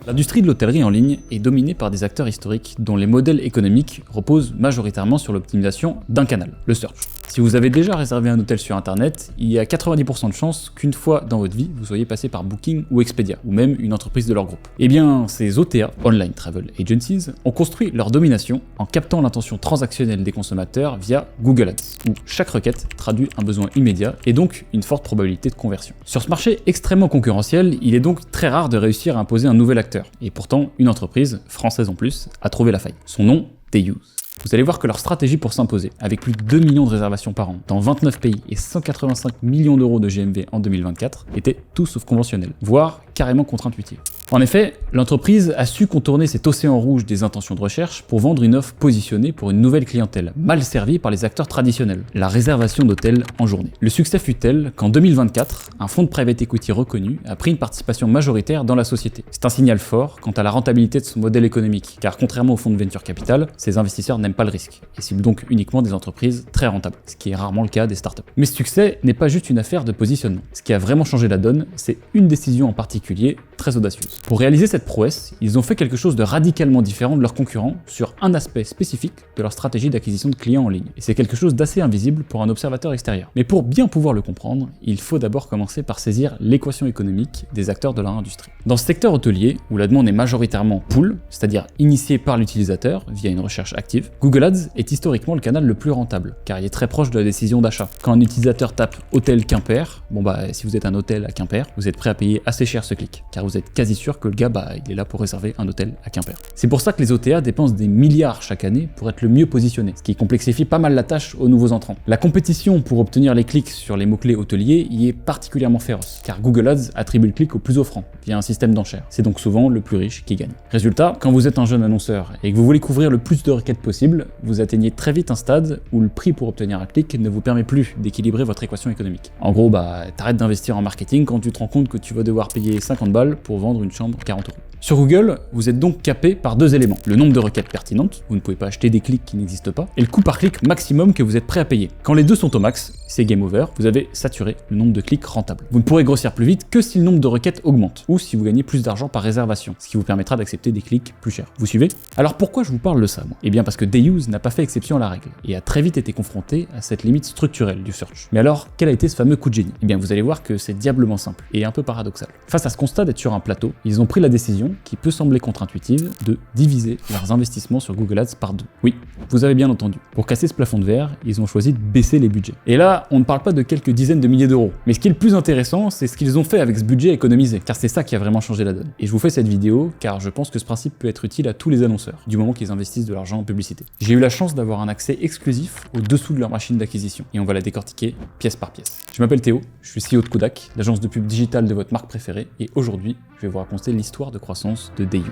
L'industrie de l'hôtellerie en ligne est dominée par des acteurs historiques dont les modèles économiques reposent majoritairement sur l'optimisation d'un canal, le search. Si vous avez déjà réservé un hôtel sur internet, il y a 90% de chances qu'une fois dans votre vie, vous soyez passé par Booking ou Expedia, ou même une entreprise de leur groupe. Eh bien, ces OTA, Online Travel Agencies, ont construit leur domination en captant l'intention transactionnelle des consommateurs via Google Ads, où chaque requête traduit un besoin immédiat et donc une forte probabilité de conversion. Sur ce marché extrêmement concurrentiel, il est donc très rare de réussir à imposer un nouvel acteur. Et pourtant, une entreprise, française en plus, a trouvé la faille. Son nom, Dayuse. Vous allez voir que leur stratégie pour s'imposer, avec plus de 2 millions de réservations par an dans 29 pays et 185 millions d'euros de GMV en 2024, était tout sauf conventionnelle, voire carrément contre-intuitive. En effet, l'entreprise a su contourner cet océan rouge des intentions de recherche pour vendre une offre positionnée pour une nouvelle clientèle, mal servie par les acteurs traditionnels, la réservation d'hôtels en journée. Le succès fut tel qu'en 2024, un fonds de private equity reconnu a pris une participation majoritaire dans la société. C'est un signal fort quant à la rentabilité de son modèle économique, car contrairement aux fonds de venture capital, ces investisseurs n'aiment pas le risque, et ciblent donc uniquement des entreprises très rentables, ce qui est rarement le cas des startups. Mais ce succès n'est pas juste une affaire de positionnement. Ce qui a vraiment changé la donne, c'est une décision en particulier très audacieuse. Pour réaliser cette prouesse, ils ont fait quelque chose de radicalement différent de leurs concurrents sur un aspect spécifique de leur stratégie d'acquisition de clients en ligne. Et c'est quelque chose d'assez invisible pour un observateur extérieur. Mais pour bien pouvoir le comprendre, il faut d'abord commencer par saisir l'équation économique des acteurs de leur industrie. Dans ce secteur hôtelier, où la demande est majoritairement pull, c'est-à-dire initiée par l'utilisateur via une recherche active, Google Ads est historiquement le canal le plus rentable, car il est très proche de la décision d'achat. Quand un utilisateur tape hôtel Quimper, si vous êtes un hôtel à Quimper, vous êtes prêt à payer assez cher ce clic, car vous êtes quasi sûr que le gars, il est là pour réserver un hôtel à Quimper. C'est pour ça que les OTA dépensent des milliards chaque année pour être le mieux positionnés, ce qui complexifie pas mal la tâche aux nouveaux entrants. La compétition pour obtenir les clics sur les mots-clés hôteliers y est particulièrement féroce, car Google Ads attribue le clic au plus offrant, via un système d'enchères. C'est donc souvent le plus riche qui gagne. Résultat, quand vous êtes un jeune annonceur et que vous voulez couvrir le plus de requêtes possible, vous atteignez très vite un stade où le prix pour obtenir un clic ne vous permet plus d'équilibrer votre équation économique. En gros, t'arrêtes d'investir en marketing quand tu te rends compte que tu vas devoir payer 50 balles pour vendre une chambre 40 euros. Sur Google, vous êtes donc capé par deux éléments. Le nombre de requêtes pertinentes, vous ne pouvez pas acheter des clics qui n'existent pas, et le coût par clic maximum que vous êtes prêt à payer. Quand les deux sont au max, c'est game over, vous avez saturé le nombre de clics rentables. Vous ne pourrez grossir plus vite que si le nombre de requêtes augmente, ou si vous gagnez plus d'argent par réservation, ce qui vous permettra d'accepter des clics plus chers. Vous suivez? Alors pourquoi je vous parle de ça, moi? Eh bien parce que Dayuse n'a pas fait exception à la règle, et a très vite été confronté à cette limite structurelle du search. Mais alors, quel a été ce fameux coup de génie? Eh bien vous allez voir que c'est diablement simple, et un peu paradoxal. Face à ce constat d'être sur un plateau, ils ont pris la décision, qui peut sembler contre-intuitive, de diviser leurs investissements sur Google Ads par deux. Oui, vous avez bien entendu. Pour casser ce plafond de verre, ils ont choisi de baisser les budgets. Et là, on ne parle pas de quelques dizaines de milliers d'euros. Mais ce qui est le plus intéressant, c'est ce qu'ils ont fait avec ce budget économisé, car c'est ça qui a vraiment changé la donne. Et je vous fais cette vidéo, car je pense que ce principe peut être utile à tous les annonceurs, du moment qu'ils investissent de l'argent en publicité. J'ai eu la chance d'avoir un accès exclusif au-dessous de leur machine d'acquisition, et on va la décortiquer pièce par pièce. Je m'appelle Théo, je suis CEO de Kodak, l'agence de pub digitale de votre marque préférée, et aujourd'hui, je vais vous raconter l'histoire de croissance de Dayuse.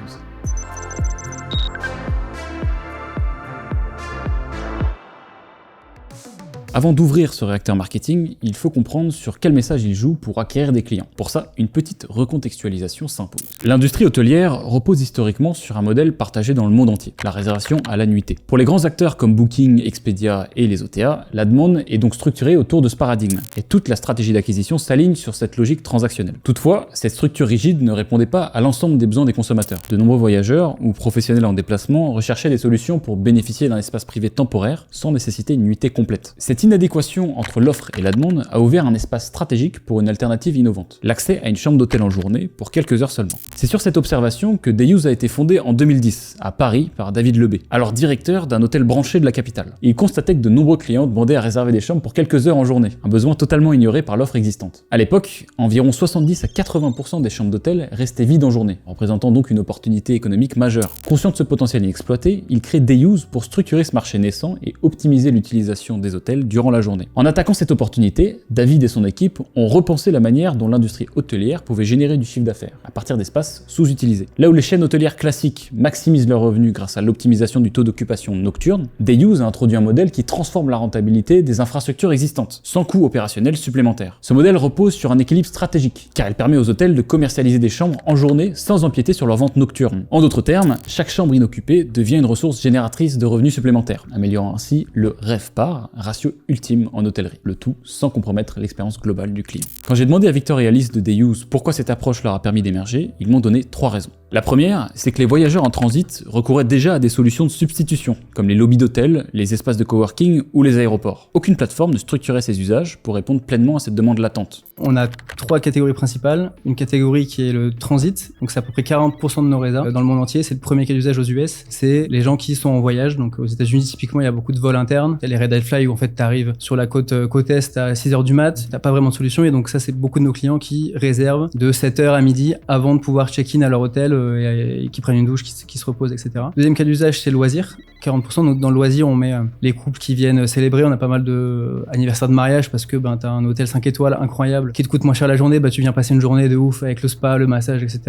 Avant d'ouvrir ce réacteur marketing, il faut comprendre sur quel message il joue pour acquérir des clients. Pour ça, une petite recontextualisation s'impose. L'industrie hôtelière repose historiquement sur un modèle partagé dans le monde entier, la réservation à la nuitée. Pour les grands acteurs comme Booking, Expedia et les OTA, la demande est donc structurée autour de ce paradigme, et toute la stratégie d'acquisition s'aligne sur cette logique transactionnelle. Toutefois, cette structure rigide ne répondait pas à l'ensemble des besoins des consommateurs. De nombreux voyageurs ou professionnels en déplacement recherchaient des solutions pour bénéficier d'un espace privé temporaire sans nécessiter une nuitée complète. Cette inadéquation entre l'offre et la demande a ouvert un espace stratégique pour une alternative innovante, l'accès à une chambre d'hôtel en journée pour quelques heures seulement. C'est sur cette observation que Dayuse a été fondée en 2010, à Paris, par David Lebé, alors directeur d'un hôtel branché de la capitale. Il constatait que de nombreux clients demandaient à réserver des chambres pour quelques heures en journée, un besoin totalement ignoré par l'offre existante. À l'époque, environ 70 à 80% des chambres d'hôtel restaient vides en journée, représentant donc une opportunité économique majeure. Conscient de ce potentiel inexploité, il crée Dayuse pour structurer ce marché naissant et optimiser l'utilisation des hôtels durant la journée. En attaquant cette opportunité, David et son équipe ont repensé la manière dont l'industrie hôtelière pouvait générer du chiffre d'affaires, à partir d'espaces sous-utilisés. Là où les chaînes hôtelières classiques maximisent leurs revenus grâce à l'optimisation du taux d'occupation nocturne, Dayuse a introduit un modèle qui transforme la rentabilité des infrastructures existantes, sans coût opérationnel supplémentaire. Ce modèle repose sur un équilibre stratégique, car il permet aux hôtels de commercialiser des chambres en journée sans empiéter sur leur vente nocturne. En d'autres termes, chaque chambre inoccupée devient une ressource génératrice de revenus supplémentaires, améliorant ainsi le RevPAR, ratio ultime en hôtellerie, le tout sans compromettre l'expérience globale du client. Quand j'ai demandé à Victor et Alice de Dayuse pourquoi cette approche leur a permis d'émerger, ils m'ont donné 3 raisons. La première, c'est que les voyageurs en transit recouraient déjà à des solutions de substitution, comme les lobbies d'hôtels, les espaces de coworking ou les aéroports. Aucune plateforme ne structurait ses usages pour répondre pleinement à cette demande latente. On a 3 catégories principales. Une catégorie qui est le transit, donc c'est à peu près 40% de nos réserves dans le monde entier. C'est le premier cas d'usage aux US. C'est les gens qui sont en voyage. Donc aux États-Unis, typiquement, il y a beaucoup de vols internes. Il y a les red eye fly où en fait t'arrives sur la côte est à 6h du mat. T'as pas vraiment de solution et donc ça c'est beaucoup de nos clients qui réservent de 7h à midi avant de pouvoir check-in à leur hôtel et qui prennent une douche, qui se reposent, etc. Deuxième cas d'usage, c'est loisir. 40%. Donc dans le loisir, on met les couples qui viennent célébrer. On a pas mal de anniversaires de mariage parce que t'as un hôtel 5 étoiles incroyable qui te coûte moins cher la journée. Tu viens passer une journée de ouf avec le spa, le massage, etc.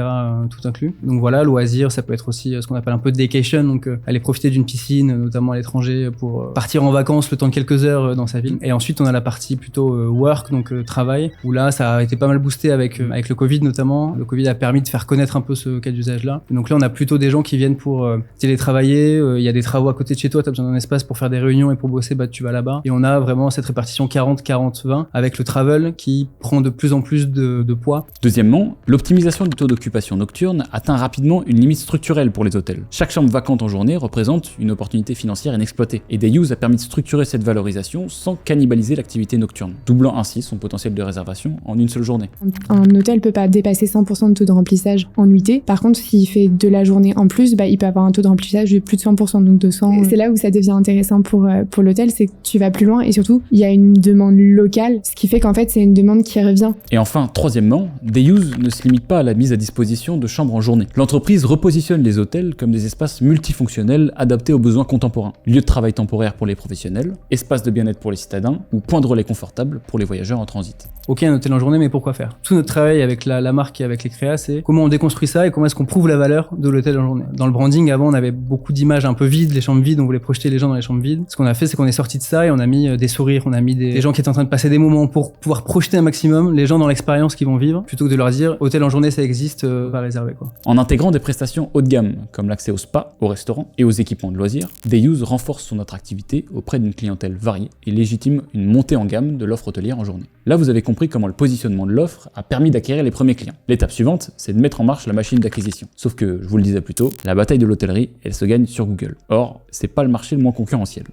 Tout inclus. Donc voilà, loisir, ça peut être aussi ce qu'on appelle un peu de daycation. Donc aller profiter d'une piscine, notamment à l'étranger, pour partir en vacances le temps de quelques heures dans sa ville. Et ensuite, on a la partie plutôt work, donc travail, où là, ça a été pas mal boosté avec le Covid notamment. Le Covid a permis de faire connaître un peu ce cas d'usage-là. Donc là, on a plutôt des gens qui viennent pour télétravailler. Il y a des travaux à côté de chez toi, tu as besoin d'un espace pour faire des réunions et pour bosser, tu vas là-bas. Et on a vraiment cette répartition 40-40-20 avec le travel qui prend de plus en plus de poids. Deuxièmement, l'optimisation du taux d'occupation nocturne atteint rapidement une limite structurelle pour les hôtels. Chaque chambre vacante en journée représente une opportunité financière inexploitée. Et Day-Use a permis de structurer cette valorisation sans cannibaliser l'activité nocturne, doublant ainsi son potentiel de réservation en une seule journée. Un hôtel peut pas dépasser 100% de taux de remplissage en nuitée. Par contre, s'il fait de la journée en plus, il peut avoir un taux de remplissage de plus de 100%, donc de 100. C'est là où ça devient intéressant pour l'hôtel, c'est que tu vas plus loin et surtout, il y a une demande locale, ce qui fait qu'en fait, c'est une demande qui revient. Et enfin, troisièmement, Day-Use ne se limite pas à la mise à disposition de chambres en journée. L'entreprise repositionne les hôtels comme des espaces multifonctionnels adaptés aux besoins contemporains. Lieu de travail temporaire pour les professionnels, espace de bien-être pour les citadins ou point de relais confortable pour les voyageurs en transit. Ok, un hôtel en journée, mais pourquoi faire? Tout notre travail avec la marque et avec les créas, c'est comment on déconstruit ça et comment est-ce qu'on prouve la valeur de l'hôtel en journée. Dans le branding, avant, on avait beaucoup d'images un peu vides, les chambres vides, on voulait projeter les gens dans les chambres vides. Ce qu'on a fait, c'est qu'on est sorti de ça et on a mis des sourires, on a mis des gens qui étaient en train de passer des moments pour pouvoir projeter un maximum les gens dans l'expérience qu'ils vont vivre, plutôt que de leur dire hôtel en journée ça existe, va réserver quoi. En intégrant des prestations haut de gamme, comme l'accès au spa, au restaurant et aux équipements de loisirs, Day-Use renforce son attractivité auprès d'une clientèle variée et légitime une montée en gamme de l'offre hôtelière en journée. Là, vous avez compris comment le positionnement de l'offre a permis d'acquérir les premiers clients. L'étape suivante, c'est de mettre en marche la machine d'acquisition. Sauf que, je vous le disais plus tôt, la bataille de l'hôtellerie, elle se gagne sur Google. Or, c'est pas le marché le moins concurrentiel.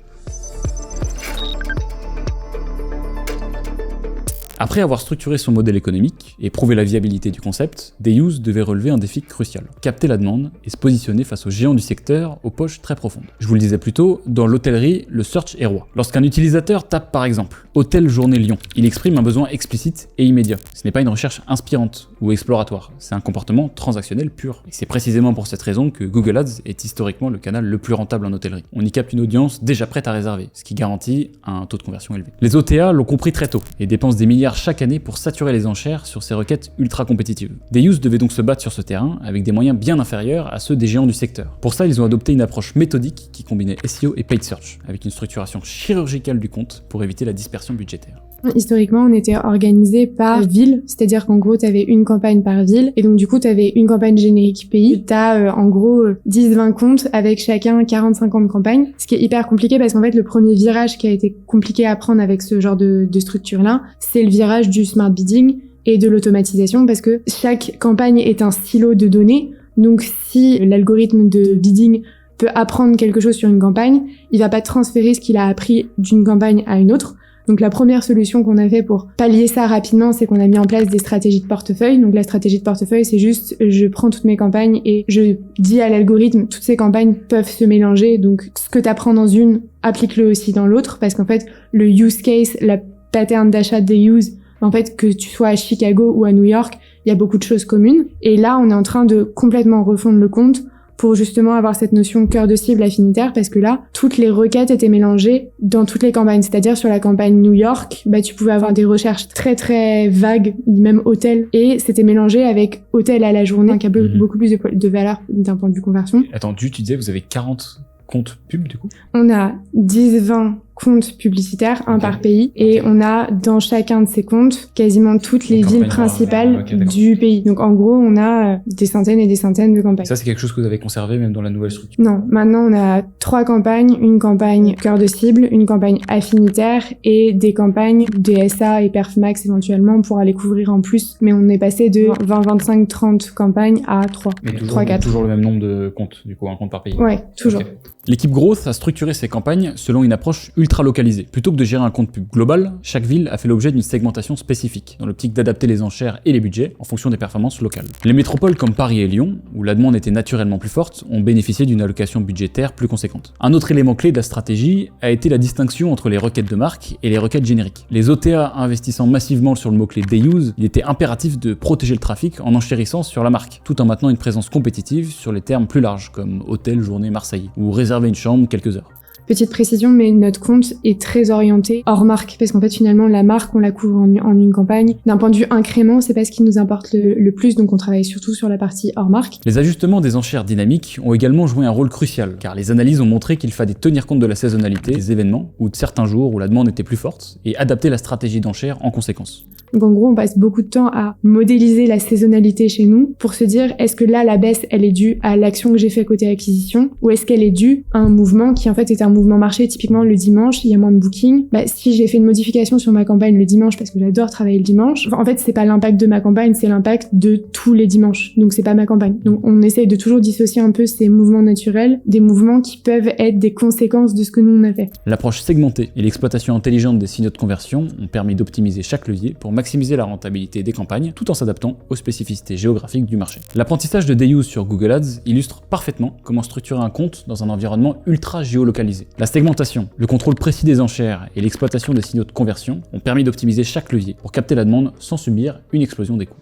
Après avoir structuré son modèle économique et prouvé la viabilité du concept, Day-Use devait relever un défi crucial, capter la demande et se positionner face aux géants du secteur aux poches très profondes. Je vous le disais plus tôt, dans l'hôtellerie, le search est roi. Lorsqu'un utilisateur tape par exemple « Hôtel Journée Lyon », il exprime un besoin explicite et immédiat. Ce n'est pas une recherche inspirante ou exploratoire, c'est un comportement transactionnel pur. Et c'est précisément pour cette raison que Google Ads est historiquement le canal le plus rentable en hôtellerie. On y capte une audience déjà prête à réserver, ce qui garantit un taux de conversion élevé. Les OTA l'ont compris très tôt et dépensent des milliards chaque année pour saturer les enchères sur ces requêtes ultra compétitives. Day-Use devait donc se battre sur ce terrain avec des moyens bien inférieurs à ceux des géants du secteur. Pour ça, ils ont adopté une approche méthodique qui combinait SEO et paid search, avec une structuration chirurgicale du compte pour éviter la dispersion budgétaire. Historiquement, on était organisé par ville, c'est-à-dire qu'en gros, t'avais une campagne par ville, et donc du coup, t'avais une campagne générique pays. T'as en gros 10-20 comptes avec chacun 40-50 campagnes, ce qui est hyper compliqué parce qu'en fait, le premier virage qui a été compliqué à prendre avec ce genre de structure-là, c'est le virage du smart bidding et de l'automatisation parce que chaque campagne est un silo de données. Donc si l'algorithme de bidding peut apprendre quelque chose sur une campagne, il va pas transférer ce qu'il a appris d'une campagne à une autre. Donc la première solution qu'on a fait pour pallier ça rapidement, c'est qu'on a mis en place des stratégies de portefeuille. Donc la stratégie de portefeuille, c'est juste je prends toutes mes campagnes et je dis à l'algorithme toutes ces campagnes peuvent se mélanger. Donc ce que tu apprends dans une, applique-le aussi dans l'autre parce qu'en fait le use case, la pattern d'achat des use, en fait que tu sois à Chicago ou à New York, il y a beaucoup de choses communes. Et là, on est en train de complètement refondre le compte pour justement avoir cette notion cœur de cible affinitaire parce que là, toutes les requêtes étaient mélangées dans toutes les campagnes. C'est-à-dire sur la campagne New York, tu pouvais avoir des recherches très très vagues, même hôtel, et c'était mélangé avec hôtel à la journée, qui a beaucoup plus de valeur d'un point de vue conversion. Attends, tu disais vous avez 40 comptes pub du coup? On a 10-20 comptes publicitaires, un par pays, et on a dans chacun de ces comptes quasiment toutes les villes principales du pays. Donc en gros, on a des centaines et des centaines de campagnes. Ça, c'est quelque chose que vous avez conservé même dans la nouvelle structure? Non, maintenant on a 3 campagnes, une campagne cœur de cible, une campagne affinitaire et des campagnes DSA et Perfmax éventuellement pour aller couvrir en plus, mais on est passé de 20, 25, 30 campagnes à 3. Mais 3, 4. Toujours le même nombre de comptes, du coup, un compte par pays. Ouais, toujours. Okay. L'équipe Growth a structuré ses campagnes selon une approche ultra localisée. Plutôt que de gérer un compte pub global, chaque ville a fait l'objet d'une segmentation spécifique, dans l'optique d'adapter les enchères et les budgets en fonction des performances locales. Les métropoles comme Paris et Lyon, où la demande était naturellement plus forte, ont bénéficié d'une allocation budgétaire plus conséquente. Un autre élément clé de la stratégie a été la distinction entre les requêtes de marque et les requêtes génériques. Les OTA investissant massivement sur le mot-clé Day Use, il était impératif de protéger le trafic en enchérissant sur la marque, tout en maintenant une présence compétitive sur les termes plus larges, comme hôtel, journée, Marseille, ou réserver une chambre quelques heures. Petite précision, mais notre compte est très orienté hors marque, parce qu'en fait finalement la marque on la couvre en une campagne. D'un point de vue incrément, c'est pas ce qui nous importe le plus, donc on travaille surtout sur la partie hors marque. Les ajustements des enchères dynamiques ont également joué un rôle crucial, car les analyses ont montré qu'il fallait tenir compte de la saisonnalité des événements, ou de certains jours où la demande était plus forte, et adapter la stratégie d'enchères en conséquence. Donc en gros, on passe beaucoup de temps à modéliser la saisonnalité chez nous pour se dire est-ce que là la baisse elle est due à l'action que j'ai fait côté acquisition ou est-ce qu'elle est due à un mouvement qui en fait est un mouvement marché. Typiquement le dimanche, il y a moins de bookings. Si j'ai fait une modification sur ma campagne le dimanche parce que j'adore travailler le dimanche, en fait c'est pas l'impact de ma campagne, c'est l'impact de tous les dimanches. Donc c'est pas ma campagne. Donc on essaye de toujours dissocier un peu ces mouvements naturels des mouvements qui peuvent être des conséquences de ce que nous on a fait. L'approche segmentée et l'exploitation intelligente des signaux de conversion ont permis d'optimiser chaque levier pour maximiser la rentabilité des campagnes tout en s'adaptant aux spécificités géographiques du marché. L'apprentissage de Day Use sur Google Ads illustre parfaitement comment structurer un compte dans un environnement ultra géolocalisé. La segmentation, le contrôle précis des enchères et l'exploitation des signaux de conversion ont permis d'optimiser chaque levier pour capter la demande sans subir une explosion des coûts.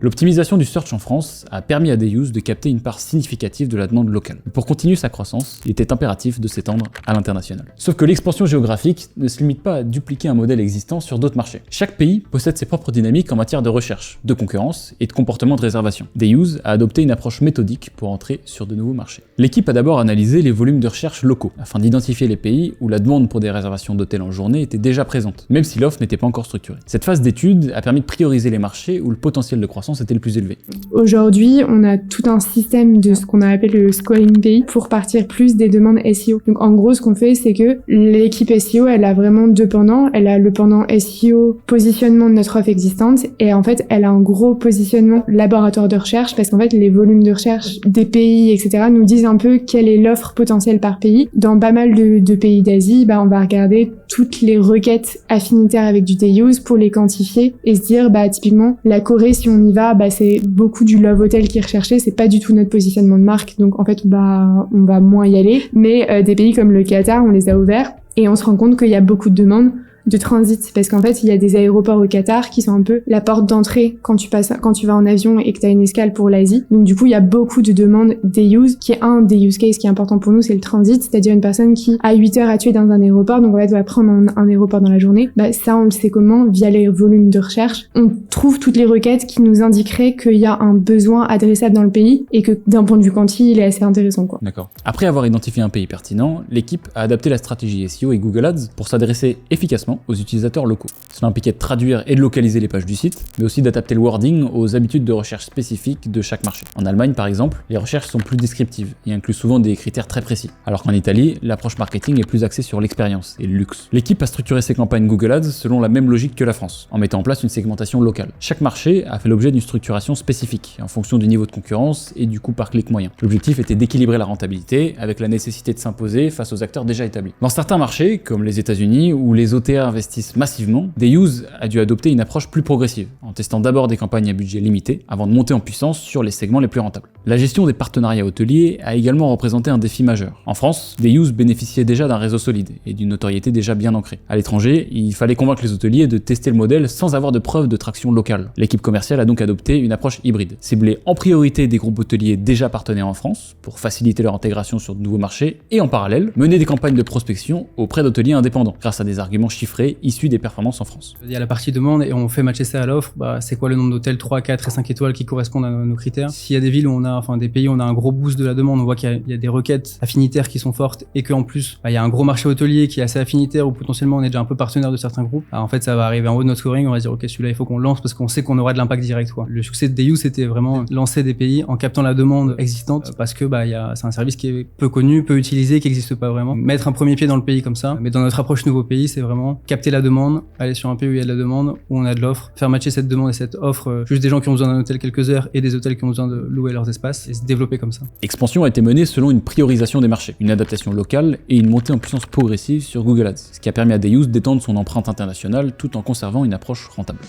L'optimisation du search en France a permis à Day Use de capter une part significative de la demande locale. Pour continuer sa croissance, il était impératif de s'étendre à l'international. Sauf que l'expansion géographique ne se limite pas à dupliquer un modèle existant sur d'autres marchés. Chaque pays possède ses propres dynamiques en matière de recherche, de concurrence et de comportement de réservation. Day Use a adopté une approche méthodique pour entrer sur de nouveaux marchés. L'équipe a d'abord analysé les volumes de recherche locaux, afin d'identifier les pays où la demande pour des réservations d'hôtels en journée était déjà présente, même si l'offre n'était pas encore structurée. Cette phase d'étude a permis de prioriser les marchés où le potentiel de croissance était le plus élevé. Aujourd'hui, on a tout un système de ce qu'on a appelé le scoring pays pour partir plus des demandes SEO. Donc en gros, ce qu'on fait, c'est que l'équipe SEO, elle a vraiment 2 pendants. Elle a le pendant SEO, positionnement de notre offre existante, et en fait, elle a un gros positionnement laboratoire de recherche, parce qu'en fait, les volumes de recherche des pays, etc., nous disent un peu quelle est l'offre potentielle par pays. Dans pas mal de pays d'Asie, on va regarder toutes les requêtes affinitaires avec du Day Use pour les quantifier et se dire, typiquement, la Corée, si on y va, c'est beaucoup du love hotel qui est recherché, c'est pas du tout notre positionnement de marque, donc en fait on va moins y aller. Mais des pays comme le Qatar, on les a ouverts et on se rend compte qu'il y a beaucoup de demandes de transit, parce qu'en fait il y a des aéroports au Qatar qui sont un peu la porte d'entrée quand tu vas en avion et que tu as une escale pour l'Asie. Donc du coup il y a beaucoup de demandes Day Use, qui est un des use case qui est important pour nous, c'est le transit, c'est-à-dire une personne qui a 8 heures à tuer dans un aéroport, donc en fait va prendre un aéroport dans la journée. Ça on le sait comment, via les volumes de recherche. On trouve toutes les requêtes qui nous indiqueraient qu'il y a un besoin adressable dans le pays et que d'un point de vue quanti il est assez intéressant quoi. D'accord. Après avoir identifié un pays pertinent, l'équipe a adapté la stratégie SEO et Google Ads pour s'adresser efficacement aux utilisateurs locaux. Cela impliquait de traduire et de localiser les pages du site, mais aussi d'adapter le wording aux habitudes de recherche spécifiques de chaque marché. En Allemagne, par exemple, les recherches sont plus descriptives et incluent souvent des critères très précis, alors qu'en Italie, l'approche marketing est plus axée sur l'expérience et le luxe. L'équipe a structuré ses campagnes Google Ads selon la même logique que la France, en mettant en place une segmentation locale. Chaque marché a fait l'objet d'une structuration spécifique, en fonction du niveau de concurrence et du coût par clic moyen. L'objectif était d'équilibrer la rentabilité avec la nécessité de s'imposer face aux acteurs déjà établis. Dans certains marchés, comme les États-Unis, où les OTA investissent massivement, Day Use a dû adopter une approche plus progressive, en testant d'abord des campagnes à budget limité, avant de monter en puissance sur les segments les plus rentables. La gestion des partenariats hôteliers a également représenté un défi majeur. En France, Day Use bénéficiait déjà d'un réseau solide et d'une notoriété déjà bien ancrée. À l'étranger, il fallait convaincre les hôteliers de tester le modèle sans avoir de preuves de traction locale. L'équipe commerciale a donc adopté une approche hybride, ciblée en priorité des groupes hôteliers déjà partenaires en France, pour faciliter leur intégration sur de nouveaux marchés, et en parallèle, mener des campagnes de prospection auprès d'hôteliers indépendants, grâce à des arguments chiffrés chiffré issu des performances en France. Il y a la partie demande et on fait matcher ça à l'offre. C'est quoi le nombre d'hôtels 3, 4 et 5 étoiles qui correspondent à nos critères. S'il y a des villes où des pays où on a un gros boost de la demande, on voit qu'il y a des requêtes affinitaires qui sont fortes et qu'en plus, il y a un gros marché hôtelier qui est assez affinitaire où potentiellement on est déjà un peu partenaire de certains groupes. Alors, en fait, ça va arriver en haut de notre scoring. On va dire, OK, celui-là, il faut qu'on lance parce qu'on sait qu'on aura de l'impact direct, quoi. Le succès de Deus, c'était vraiment lancer des pays en captant la demande existante parce que, c'est un service qui est peu connu, peu utilisé, qui n'existe pas vraiment. Mettre un premier pied dans le pays comme ça. Mais dans notre approche nouveau pays, c'est vraiment capter la demande, aller sur un pays où il y a de la demande, où on a de l'offre, faire matcher cette demande et cette offre, juste des gens qui ont besoin d'un hôtel quelques heures et des hôtels qui ont besoin de louer leurs espaces et se développer comme ça. L'expansion a été menée selon une priorisation des marchés, une adaptation locale et une montée en puissance progressive sur Google Ads, ce qui a permis à Deus d'étendre son empreinte internationale tout en conservant une approche rentable.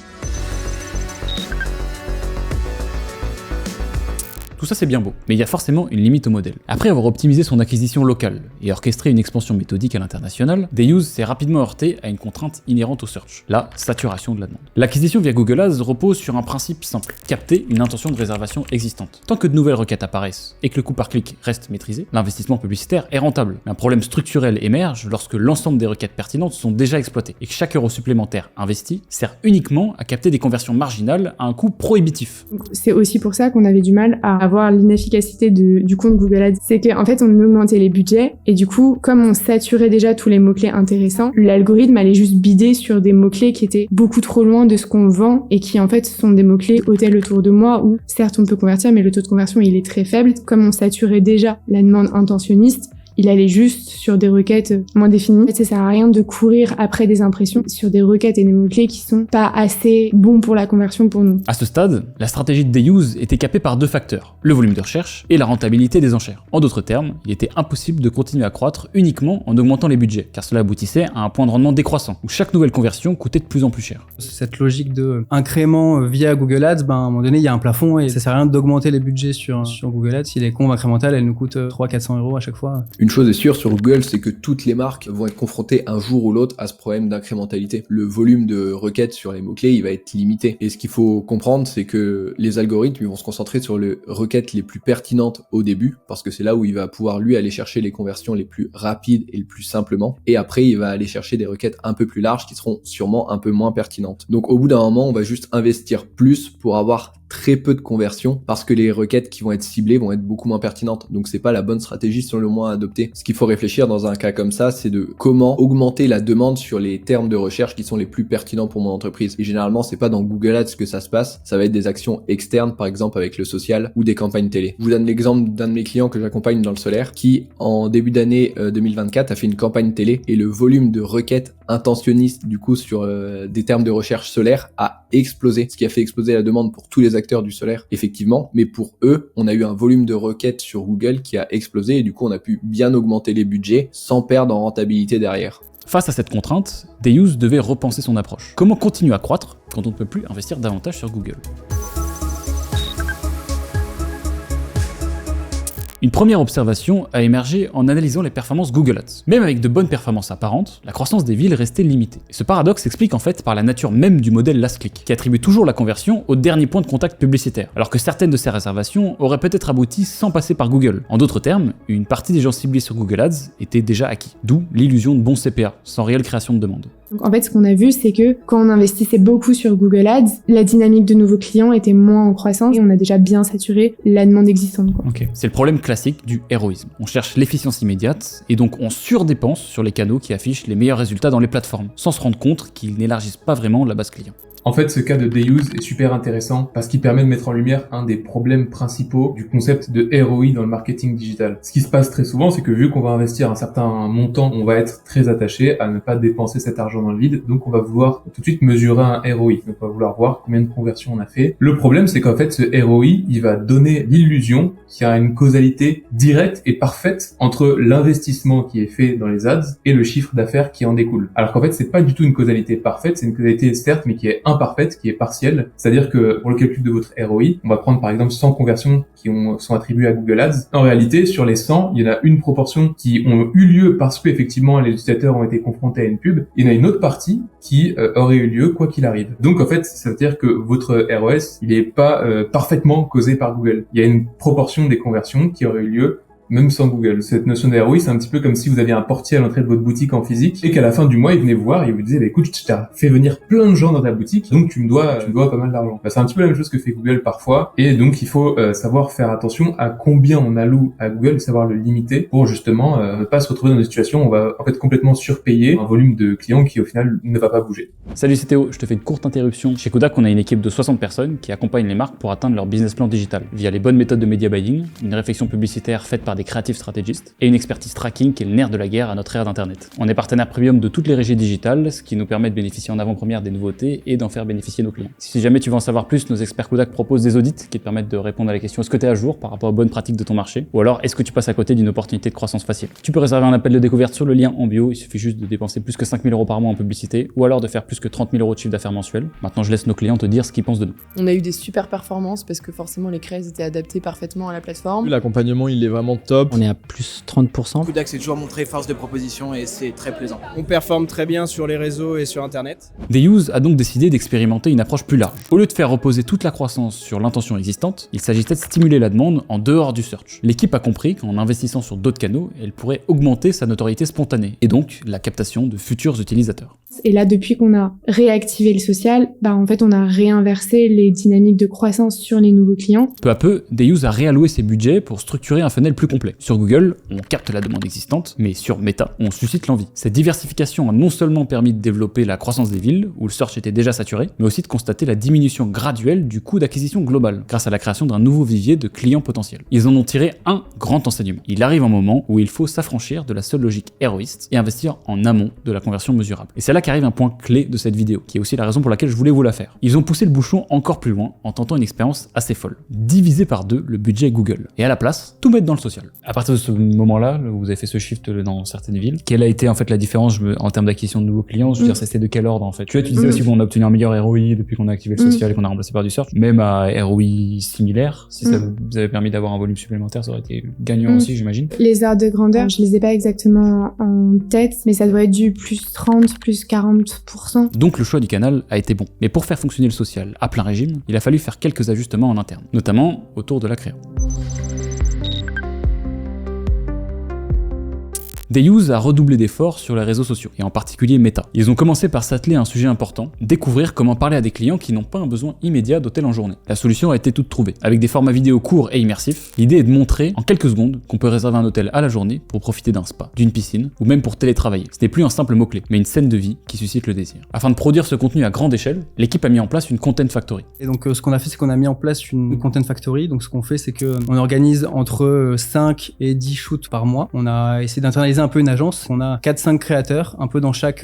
Tout ça c'est bien beau, mais il y a forcément une limite au modèle. Après avoir optimisé son acquisition locale et orchestré une expansion méthodique à l'international, Deus s'est rapidement heurté à une contrainte inhérente au search, la saturation de la demande. L'acquisition via Google Ads repose sur un principe simple, capter une intention de réservation existante. Tant que de nouvelles requêtes apparaissent et que le coût par clic reste maîtrisé, l'investissement publicitaire est rentable. Mais un problème structurel émerge lorsque l'ensemble des requêtes pertinentes sont déjà exploitées et que chaque euro supplémentaire investi sert uniquement à capter des conversions marginales à un coût prohibitif. C'est aussi pour ça qu'on avait du mal à avoir l'inefficacité du compte Google Ads. C'est qu'en fait, on augmentait les budgets et du coup, comme on saturait déjà tous les mots-clés intéressants, l'algorithme allait juste bider sur des mots-clés qui étaient beaucoup trop loin de ce qu'on vend et qui en fait sont des mots-clés hôtel autour de moi où certes on peut convertir mais le taux de conversion il est très faible. Comme on saturait déjà la demande intentionniste, il allait juste sur des requêtes moins définies. En fait, ça sert à rien de courir après des impressions sur des requêtes et des mots-clés qui sont pas assez bons pour la conversion pour nous. À ce stade, la stratégie de Deus était capée par deux facteurs, le volume de recherche et la rentabilité des enchères. En d'autres termes, il était impossible de continuer à croître uniquement en augmentant les budgets, car cela aboutissait à un point de rendement décroissant, où chaque nouvelle conversion coûtait de plus en plus cher. Cette logique de incrément via Google Ads, à un moment donné, il y a un plafond et ça sert à rien d'augmenter les budgets sur Google Ads. Si les conves incrémentales, elles nous coûtent 300-400 € à chaque fois. Une chose est sûre sur Google, c'est que toutes les marques vont être confrontées un jour ou l'autre à ce problème d'incrémentalité. Le volume de requêtes sur les mots-clés, il va être limité. Et ce qu'il faut comprendre, c'est que les algorithmes, ils vont se concentrer sur les requêtes les plus pertinentes au début, parce que c'est là où il va pouvoir, lui, aller chercher les conversions les plus rapides et le plus simplement. Et après, il va aller chercher des requêtes un peu plus larges qui seront sûrement un peu moins pertinentes. Donc, au bout d'un moment, on va juste investir plus pour avoir très peu de conversions parce que les requêtes qui vont être ciblées vont être beaucoup moins pertinentes. Donc c'est pas la bonne stratégie selon moi à adopter. Ce qu'il faut réfléchir dans un cas comme ça, c'est de comment augmenter la demande sur les termes de recherche qui sont les plus pertinents pour mon entreprise. Et généralement, c'est pas dans Google Ads que ça se passe. Ça va être des actions externes, par exemple avec le social ou des campagnes télé. Je vous donne l'exemple d'un de mes clients que j'accompagne dans le solaire qui, en début d'année 2024, a fait une campagne télé et le volume de requêtes intentionnistes du coup sur des termes de recherche solaire a explosé. Ce qui a fait exploser la demande pour tous les acteurs du solaire, effectivement, mais pour eux, on a eu un volume de requêtes sur Google qui a explosé et du coup, on a pu bien augmenter les budgets sans perdre en rentabilité derrière. Face à cette contrainte, Deus devait repenser son approche. Comment continuer à croître quand on ne peut plus investir davantage sur Google ? Une première observation a émergé en analysant les performances Google Ads. Même avec de bonnes performances apparentes, la croissance des villes restait limitée. Et ce paradoxe s'explique en fait par la nature même du modèle last click, qui attribue toujours la conversion au dernier point de contact publicitaire, alors que certaines de ces réservations auraient peut-être abouti sans passer par Google. En d'autres termes, une partie des gens ciblés sur Google Ads étaient déjà acquis, d'où l'illusion de bon CPA, sans réelle création de demande. Donc en fait, ce qu'on a vu, c'est que quand on investissait beaucoup sur Google Ads, la dynamique de nouveaux clients était moins en croissance et on a déjà bien saturé la demande existante, quoi. Ok. C'est le problème classique du héroïsme. On cherche l'efficience immédiate et donc on surdépense sur les canaux qui affichent les meilleurs résultats dans les plateformes, sans se rendre compte qu'ils n'élargissent pas vraiment la base client. En fait, ce cas de Deus est super intéressant parce qu'il permet de mettre en lumière un des problèmes principaux du concept de ROI dans le marketing digital. Ce qui se passe très souvent, c'est que vu qu'on va investir un certain montant, on va être très attaché à ne pas dépenser cet argent dans le vide, donc on va vouloir tout de suite mesurer un ROI. Donc on va vouloir voir combien de conversions on a fait. Le problème, c'est qu'en fait, ce ROI, il va donner l'illusion qu'il y a une causalité directe et parfaite entre l'investissement qui est fait dans les ads et le chiffre d'affaires qui en découle. Alors qu'en fait, c'est pas du tout une causalité parfaite, c'est une causalité certes, mais qui est imparfaite, qui est partielle. C'est-à-dire que pour le calcul de votre ROI, on va prendre par exemple 100 conversions qui sont attribuées à Google Ads. En réalité, sur les 100, il y en a une proportion qui ont eu lieu parce que effectivement les utilisateurs ont été confrontés à une pub. Il y en a une autre partie qui aurait eu lieu quoi qu'il arrive. Donc en fait, ça veut dire que votre ROS, il est pas parfaitement causé par Google. Il y a une proportion des conversions qui aurait eu lieu même sans Google. Cette notion de ROI, c'est un petit peu comme si vous aviez un portier à l'entrée de votre boutique en physique et qu'à la fin du mois, il venait vous voir et il vous disait, écoute, je t'ai fait venir plein de gens dans ta boutique, donc tu me dois pas mal d'argent. C'est un petit peu la même chose que fait Google parfois, et donc il faut savoir faire attention à combien on alloue à Google et savoir le limiter pour justement ne pas se retrouver dans des situations où on va en fait complètement surpayer un volume de clients qui au final ne va pas bouger. Salut, c'est Théo, je te fais une courte interruption. Chez Kodak, on a une équipe de 60 personnes qui accompagnent les marques pour atteindre leur business plan digital via les bonnes méthodes de media buying, une réflexion publicitaire faite par des creative stratégistes et une expertise tracking qui est le nerf de la guerre à notre ère d'internet. On est partenaire premium de toutes les régies digitales, ce qui nous permet de bénéficier en avant-première des nouveautés et d'en faire bénéficier nos clients. Si jamais tu veux en savoir plus, nos experts Kodak proposent des audits qui te permettent de répondre à la question est-ce que tu es à jour par rapport aux bonnes pratiques de ton marché, ou alors est-ce que tu passes à côté d'une opportunité de croissance facile. Tu peux réserver un appel de découverte sur le lien en bio, il suffit juste de dépenser plus que 5 000 € par mois en publicité, ou alors de faire plus que 30 000 € de chiffre d'affaires mensuel. Maintenant je laisse nos clients te dire ce qu'ils pensent de nous. On a eu des super performances parce que forcément les créas étaient adaptés parfaitement à la plateforme. L'accompagnement il est vraiment top. On est à plus 30%. Kodak s'est toujours montré force de proposition et c'est très plaisant. On performe très bien sur les réseaux et sur internet. Dayuse a donc décidé d'expérimenter une approche plus large. Au lieu de faire reposer toute la croissance sur l'intention existante, il s'agissait de stimuler la demande en dehors du search. L'équipe a compris qu'en investissant sur d'autres canaux, elle pourrait augmenter sa notoriété spontanée et donc la captation de futurs utilisateurs. Et là, depuis qu'on a réactivé le social, en fait, on a réinversé les dynamiques de croissance sur les nouveaux clients. Peu à peu, Dayuse a réalloué ses budgets pour structurer un funnel plus complet. Sur Google, on capte la demande existante, mais sur Meta, on suscite l'envie. Cette diversification a non seulement permis de développer la croissance des villes, où le search était déjà saturé, mais aussi de constater la diminution graduelle du coût d'acquisition global, grâce à la création d'un nouveau vivier de clients potentiels. Ils en ont tiré un grand enseignement. Il arrive un moment où il faut s'affranchir de la seule logique héroïste et investir en amont de la conversion mesurable. Et c'est là qu'arrive un point clé de cette vidéo, qui est aussi la raison pour laquelle je voulais vous la faire. Ils ont poussé le bouchon encore plus loin en tentant une expérience assez folle. Diviser par 2 le budget Google. Et à la place, tout mettre dans le social. À partir de ce moment-là, où vous avez fait ce shift dans certaines villes, quelle a été en fait la différence en termes d'acquisition de nouveaux clients? Je veux dire, c'était de quel ordre en fait? Tu disais aussi qu'on a obtenu un meilleur ROI depuis qu'on a activé le social et qu'on a remplacé par du search. Même à ROI similaire, si ça vous avait permis d'avoir un volume supplémentaire, ça aurait été gagnant aussi, j'imagine. Les ordres de grandeur, je les ai pas exactement en tête, mais ça doit être du plus 30, plus 40%. Donc le choix du canal a été bon. Mais pour faire fonctionner le social à plein régime, il a fallu faire quelques ajustements en interne, notamment autour de la créa. Dayuse a redoublé d'efforts sur les réseaux sociaux, et en particulier Meta. Ils ont commencé par s'atteler à un sujet important, découvrir comment parler à des clients qui n'ont pas un besoin immédiat d'hôtel en journée. La solution a été toute trouvée. Avec des formats vidéo courts et immersifs, l'idée est de montrer en quelques secondes qu'on peut réserver un hôtel à la journée pour profiter d'un spa, d'une piscine, ou même pour télétravailler. Ce n'est plus un simple mot-clé, mais une scène de vie qui suscite le désir. Afin de produire ce contenu à grande échelle, l'équipe a mis en place une Content Factory. Et donc ce qu'on a fait, c'est qu'on a mis en place une Content Factory. Donc ce qu'on fait, c'est qu'on organise entre 5 et 10 shoots par mois. On a essayé d'internaliser un peu une agence. On a 4-5 créateurs, un peu dans chaque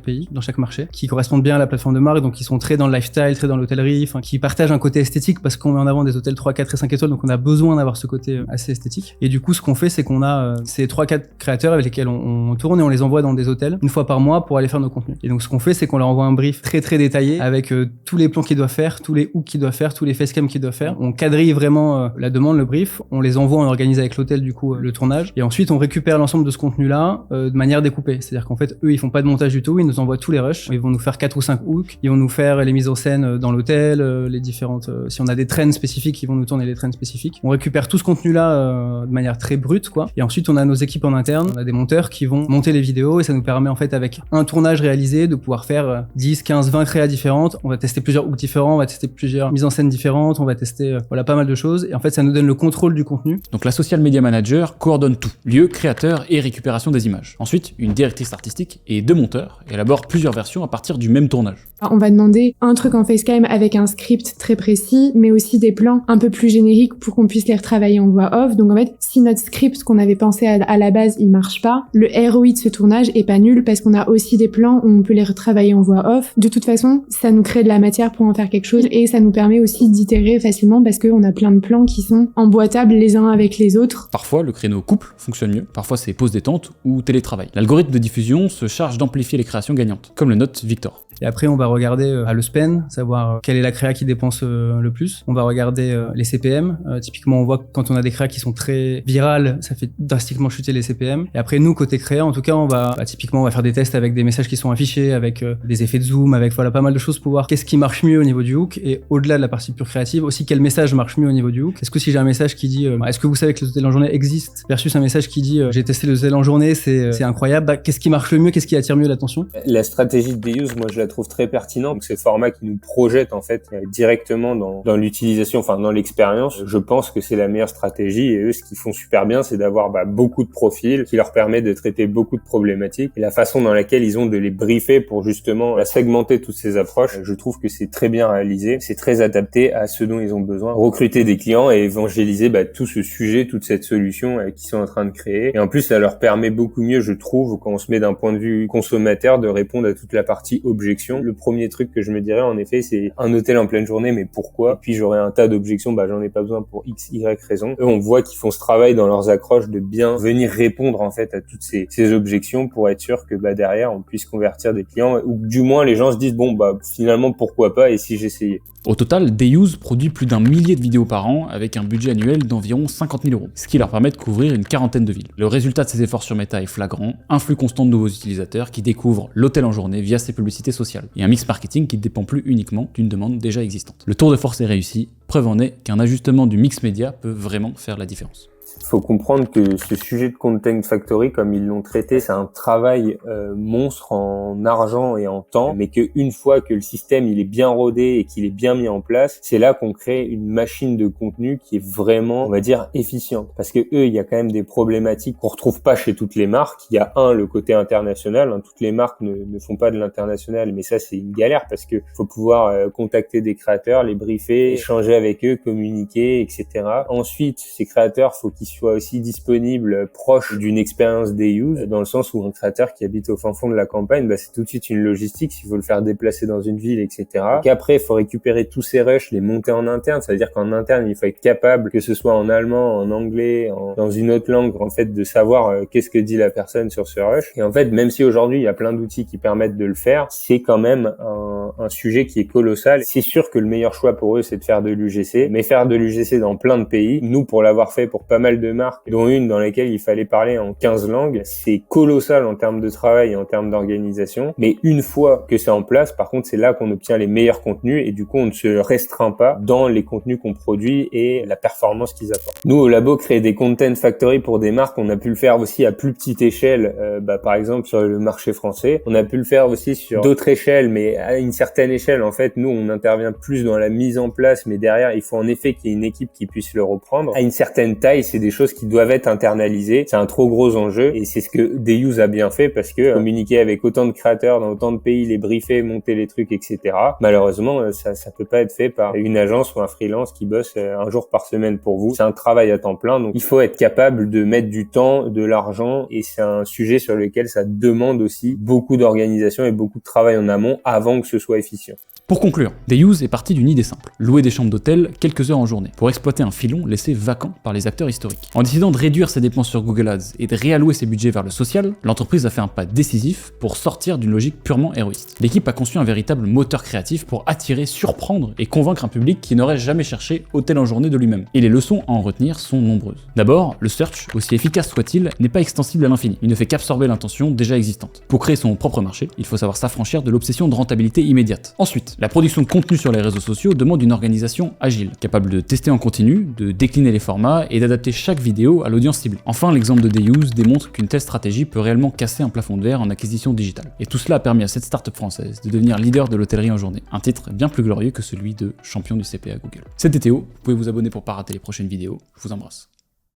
pays, dans chaque marché, qui correspondent bien à la plateforme de marque, donc qui sont très dans le lifestyle, très dans l'hôtellerie, qui partagent un côté esthétique parce qu'on met en avant des hôtels 3, 4 et 5 étoiles, donc on a besoin d'avoir ce côté assez esthétique. Et du coup, ce qu'on fait, c'est qu'on a ces 3-4 créateurs avec lesquels on tourne et on les envoie dans des hôtels une fois par mois pour aller faire nos contenus. Et donc ce qu'on fait, c'est qu'on leur envoie un brief très très détaillé avec tous les plans qu'ils doivent faire, tous les hooks qu'ils doivent faire, tous les facecam qu'ils doivent faire. On quadrille vraiment la demande, le brief, on les envoie, on organise avec l'hôtel du coup le tournage, et ensuite on récupère l'ensemble de ce contenu-là de manière découpée. C'est-à-dire qu'en fait, eux, ils font pas de montage du tout, ils nous envoient tous les rushs, ils vont nous faire 4 ou 5 hooks, ils vont nous faire les mises en scène dans l'hôtel, les différentes... si on a des trends spécifiques, ils vont nous tourner les trends spécifiques. On récupère tout ce contenu-là de manière très brute, quoi. Et ensuite, on a nos équipes en interne, on a des monteurs qui vont monter les vidéos, et ça nous permet en fait, avec un tournage réalisé, de pouvoir faire 10, 15, 20 créas différentes. On va tester plusieurs hooks différents, on va tester plusieurs mises en scène différentes, on va tester pas mal de choses. Et en fait, ça nous donne le contrôle du contenu. Donc la Social Media Manager coordonne tout, lieu, créateur et récupération des images. Ensuite, une directrice artistique et 2 monteurs élaborent plusieurs versions à partir du même tournage. On va demander un truc en facecam avec un script très précis, mais aussi des plans un peu plus génériques pour qu'on puisse les retravailler en voix off. Donc en fait, si notre script qu'on avait pensé à la base, il marche pas, le ROI de ce tournage est pas nul parce qu'on a aussi des plans où on peut les retravailler en voix off. De toute façon, ça nous crée de la matière pour en faire quelque chose et ça nous permet aussi d'itérer facilement parce qu'on a plein de plans qui sont emboîtables les uns avec les autres. Parfois, le créneau couple fonctionne mieux. Parfois, c'est pause détente détente ou télétravail. L'algorithme de diffusion se charge d'amplifier les créations gagnantes, comme le note Victor. Et après, on va regarder le spend, savoir quelle est la créa qui dépense le plus. On va regarder les CPM. Typiquement, on voit que quand on a des créas qui sont très virales, ça fait drastiquement chuter les CPM. Et après, nous, côté créa, en tout cas, typiquement, on va faire des tests avec des messages qui sont affichés, avec des effets de zoom, avec voilà, pas mal de choses pour voir qu'est-ce qui marche mieux au niveau du hook. Et au-delà de la partie pure créative, aussi quel message marche mieux au niveau du hook. Est-ce que si j'ai un message qui dit est-ce que vous savez que les hôtels en journée existent, versus un message qui dit j'ai testé les hôtels en journée, c'est incroyable, qu'est-ce qui marche le mieux, qu'est-ce qui attire mieux l'attention? La stratégie de Deuse, moi je la trouve très pertinente. Donc, c'est le format qui nous projette en fait directement dans l'utilisation, enfin dans l'expérience. Je pense que c'est la meilleure stratégie, et eux ce qu'ils font super bien, c'est d'avoir beaucoup de profils qui leur permet de traiter beaucoup de problématiques, et la façon dans laquelle ils ont de les briefer pour justement segmenter toutes ces approches, je trouve que c'est très bien réalisé, c'est très adapté à ce dont ils ont besoin, recruter des clients et évangéliser tout ce sujet, toute cette solution qu'ils sont en train de créer. Et en plus ça leur permet beaucoup mieux, je trouve, quand on se met d'un point de vue consommateur, de répondre à toute la partie objection. Le premier truc que je me dirais en effet, c'est un hôtel en pleine journée, mais pourquoi? Et puis j'aurais un tas d'objections, j'en ai pas besoin pour X, Y raison. Eux, on voit qu'ils font ce travail dans leurs accroches de bien venir répondre en fait à toutes ces objections pour être sûr que derrière on puisse convertir des clients, ou du moins les gens se disent finalement pourquoi pas, et si j'essayais. Au total, Deuse produit plus d'1 millier de vidéos par an avec un budget annuel d'environ 50 000 €, ce qui leur permet de couvrir une quarantaine de villes. Le résultat de ces efforts sur Meta est flagrant, un flux constant de nouveaux utilisateurs qui découvrent l'hôtel en journée via ses publicités sociales, et un mix marketing qui ne dépend plus uniquement d'une demande déjà existante. Le tour de force est réussi, preuve en est qu'un ajustement du mix média peut vraiment faire la différence. Faut comprendre que ce sujet de Content Factory, comme ils l'ont traité, c'est un travail monstre en argent et en temps, mais qu'une fois que le système il est bien rodé et qu'il est bien mis en place, c'est là qu'on crée une machine de contenu qui est vraiment, on va dire, efficiente. Parce que eux, il y a quand même des problématiques qu'on retrouve pas chez toutes les marques. Il y a le côté international, toutes les marques ne font pas de l'international, mais ça c'est une galère parce que faut pouvoir contacter des créateurs, les briefer, échanger avec eux, communiquer, etc. Ensuite, ces créateurs, faut qu'ils soit aussi disponible proche d'une expérience Deuse, dans le sens où un créateur qui habite au fin fond de la campagne, c'est tout de suite une logistique, s'il faut le faire déplacer dans une ville, etc. Qu'après, il faut récupérer tous ces rushs, les monter en interne, ça veut dire qu'en interne, il faut être capable, que ce soit en allemand, en anglais, dans une autre langue, en fait, de savoir qu'est-ce que dit la personne sur ce rush. Et en fait, même si aujourd'hui, il y a plein d'outils qui permettent de le faire, c'est quand même un sujet qui est colossal. C'est sûr que le meilleur choix pour eux, c'est de faire de l'UGC, mais faire de l'UGC dans plein de pays, nous, pour l'avoir fait pour pas mal de marques, dont une dans laquelle il fallait parler en 15 langues, c'est colossal en termes de travail et en termes d'organisation. Mais une fois que c'est en place, par contre, c'est là qu'on obtient les meilleurs contenus, et du coup, on ne se restreint pas dans les contenus qu'on produit et la performance qu'ils apportent. Nous, au labo, créer des Content Factory pour des marques, on a pu le faire aussi à plus petite échelle, par exemple sur le marché français. On a pu le faire aussi sur d'autres échelles, mais à une certaine échelle, en fait, nous, on intervient plus dans la mise en place, mais derrière, il faut en effet qu'il y ait une équipe qui puisse le reprendre. À une certaine taille, c'est des choses qui doivent être internalisées. C'est un trop gros enjeu, et c'est ce que Deuse a bien fait, parce que communiquer avec autant de créateurs dans autant de pays, les briefer, monter les trucs, etc. Malheureusement, ça peut pas être fait par une agence ou un freelance qui bosse un jour par semaine pour vous. C'est un travail à temps plein, donc il faut être capable de mettre du temps, de l'argent, et c'est un sujet sur lequel ça demande aussi beaucoup d'organisation et beaucoup de travail en amont avant que ce soit efficient. Pour conclure, Deuse est parti d'une idée simple, louer des chambres d'hôtel quelques heures en journée, pour exploiter un filon laissé vacant par les acteurs historiques. En décidant de réduire ses dépenses sur Google Ads et de réallouer ses budgets vers le social, l'entreprise a fait un pas décisif pour sortir d'une logique purement héroïste. L'équipe a conçu un véritable moteur créatif pour attirer, surprendre et convaincre un public qui n'aurait jamais cherché hôtel en journée de lui-même. Et les leçons à en retenir sont nombreuses. D'abord, le search, aussi efficace soit-il, n'est pas extensible à l'infini. Il ne fait qu'absorber l'intention déjà existante. Pour créer son propre marché, il faut savoir s'affranchir de l'obsession de rentabilité immédiate. Ensuite, la production de contenu sur les réseaux sociaux demande une organisation agile, capable de tester en continu, de décliner les formats et d'adapter chaque vidéo à l'audience ciblée. Enfin, l'exemple de Deuse démontre qu'une telle stratégie peut réellement casser un plafond de verre en acquisition digitale. Et tout cela a permis à cette startup française de devenir leader de l'hôtellerie en journée, un titre bien plus glorieux que celui de champion du CPA Google. C'était Théo, vous pouvez vous abonner pour pas rater les prochaines vidéos, je vous embrasse.